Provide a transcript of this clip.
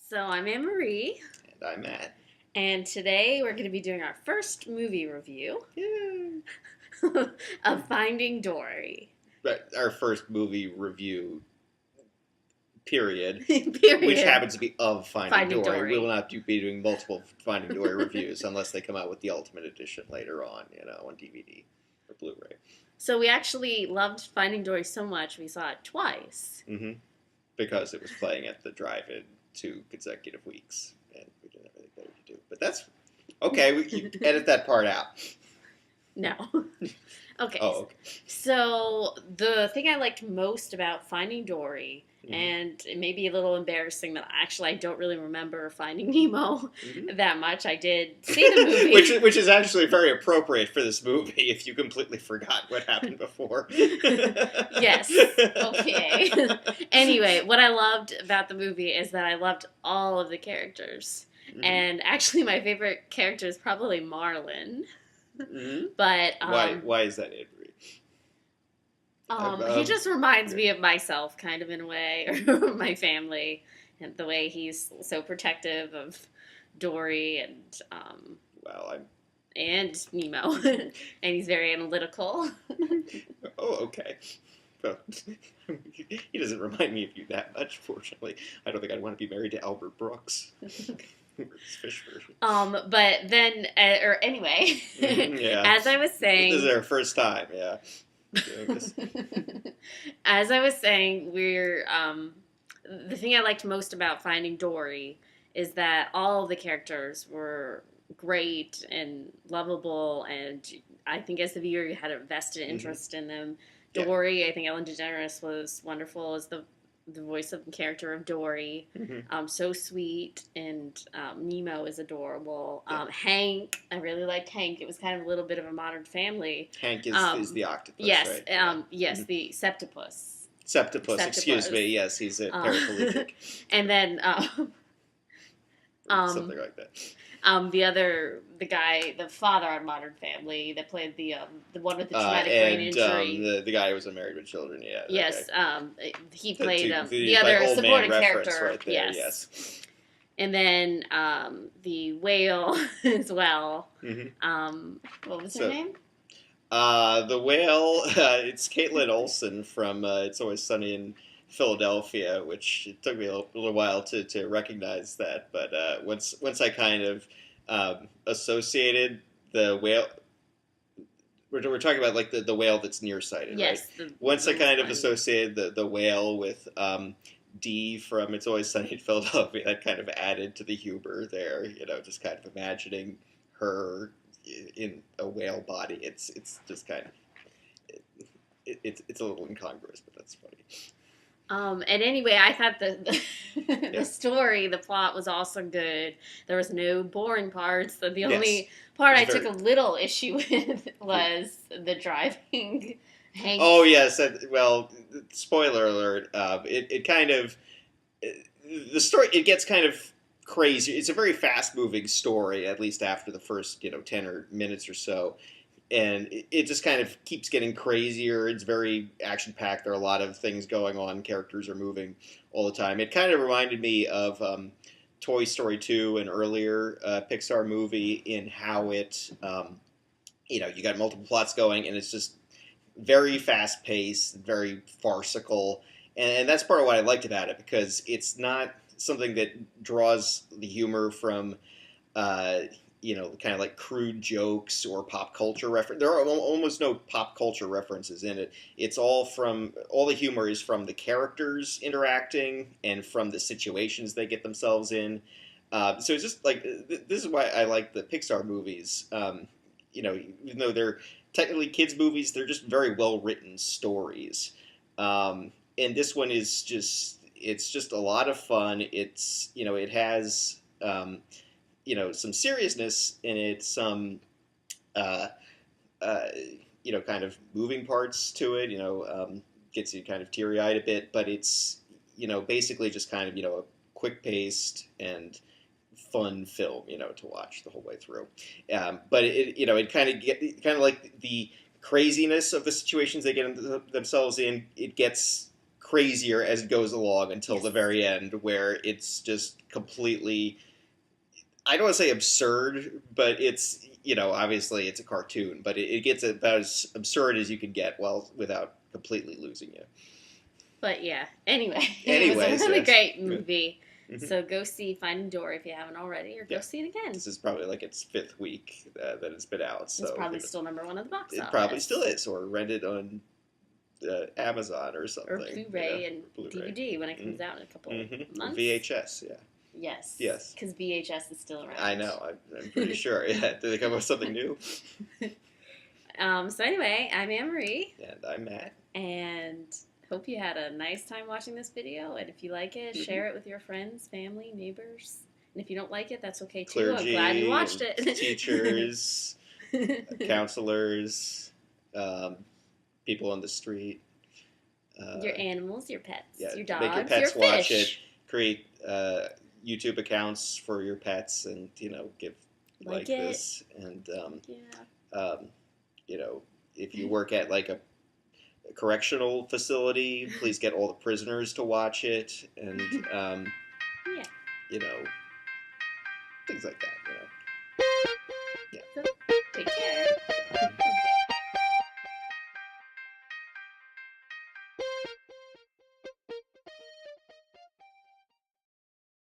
So I'm Anne Marie, And I'm Matt. and today we're going to be doing our first movie review Yay. of Finding Dory. But our first movie review, period, which Period. happens to be of Finding Dory. Dory. We will not be doing multiple Finding Dory reviews unless they come out with the Ultimate Edition later on, on DVD or Blu-ray. So we actually loved Finding Dory so much we saw it twice. Mm-hmm. Because it was playing at the drive-in 2 consecutive weeks, and we didn't have anything better to do. But that's okay. You edit that part out. No. Okay. Oh, okay. So the thing I liked most about Finding Dory, Mm-hmm. and it may be a little embarrassing that actually I don't really remember Finding Nemo that much. I did see the movie. which is actually very appropriate for this movie if you completely forgot what happened before. Yes. Okay. Anyway, what I loved about the movie is that I loved all of the characters. Mm-hmm. And actually my favorite character is probably Marlin. Mm-hmm. But why is that, Avery? He just reminds me of myself, kind of in a way, or my family, and the way he's so protective of Dory and and Nemo, and he's very analytical. Oh, okay. Well, he doesn't remind me of you that much, fortunately. I don't think I'd want to be married to Albert Brooks. Fish version. But then, or anyway, yeah. As I was saying, this is our first time, yeah. As I was saying, we're the thing I liked most about Finding Dory is that all the characters were great and lovable, and I think as the viewer you had a vested interest in them. Dory, yeah. I think Ellen DeGeneres was wonderful as the voice of the character of Dory. So sweet, and Nemo is adorable. Hank, I really liked Hank. It was kind of a little bit of a Modern Family. Hank is the octopus, yes, right? Yes, the septopus. Septopus, excuse me. Yes, he's a paraplegic. And then something like that. The father on Modern Family that played the one with the traumatic brain injury. The guy who was married with children, yeah. Yes, okay. He played the other supporting character. Right there, yes. And then the whale as well. What was her name? The whale, it's Kaitlin Olson from It's Always Sunny in Philadelphia, which it took me a little while to recognize that, but once I kind of associated the whale, we're talking about like the whale that's nearsighted, yes, right? Once I kind of associated the whale with Dee from It's Always Sunny in Philadelphia, that kind of added to the humor there, just kind of imagining her in a whale body. It's just kind of it's a little incongruous, but that's funny. And anyway, I thought the story, the plot was also good. There was no boring parts. The only part I took a little issue with was the driving. Hank. Oh yes, well, spoiler alert. It kind of the story. It gets kind of crazy. It's a very fast moving story, at least after the first 10 minutes or so. And it just kind of keeps getting crazier. It's very action-packed. There are a lot of things going on. Characters are moving all the time. It kind of reminded me of Toy Story 2, an earlier Pixar movie, in how it, you got multiple plots going, and it's just very fast-paced, very farcical. And that's part of what I liked about it, because it's not something that draws the humor from kind of like crude jokes or pop culture reference. There are almost no pop culture references in it. It's all the humor is from the characters interacting and from the situations they get themselves in. So it's just like, this is why I like the Pixar movies. Even though they're technically kids movies, they're just very well written stories. And this one is it's just a lot of fun. It's, it has, some seriousness in it, some, kind of moving parts to it, gets you kind of teary-eyed a bit, but it's, basically just kind of, a quick-paced and fun film, to watch the whole way through. But it kind of like the craziness of the situations they get themselves in, it gets crazier as it goes along until the Yes. very end, where it's just completely, I don't want to say absurd, but it's, obviously it's a cartoon, but it gets about as absurd as you can get without completely losing you. But yeah, anyway, Anyways, it was a really yes. great movie. Mhm. So go see Finding Dory if you haven't already, or go Yeah. see it again. This is probably like its 5th week that it's been out. So It's probably still number one at the box office. it probably still is, or rented on Amazon or something. Or Blu-ray and Blu-ray. DVD when it comes out in a couple months. VHS, yeah. Yes. Yes. Because VHS is still around. I know. I'm pretty sure. Yeah. Did they come up with something new? So anyway, I'm Anne-Marie. And I'm Matt. And hope you had a nice time watching this video. And if you like it, share it with your friends, family, neighbors. And if you don't like it, that's okay too. Clergy, I'm glad you watched it. Teachers, counselors, people on the street. Your animals, your pets, Yeah, your dogs, make your pets your watch fish. it. Create YouTube accounts for your pets, and give like this. And if you work at like a correctional facility, please get all the prisoners to watch it, and things like that.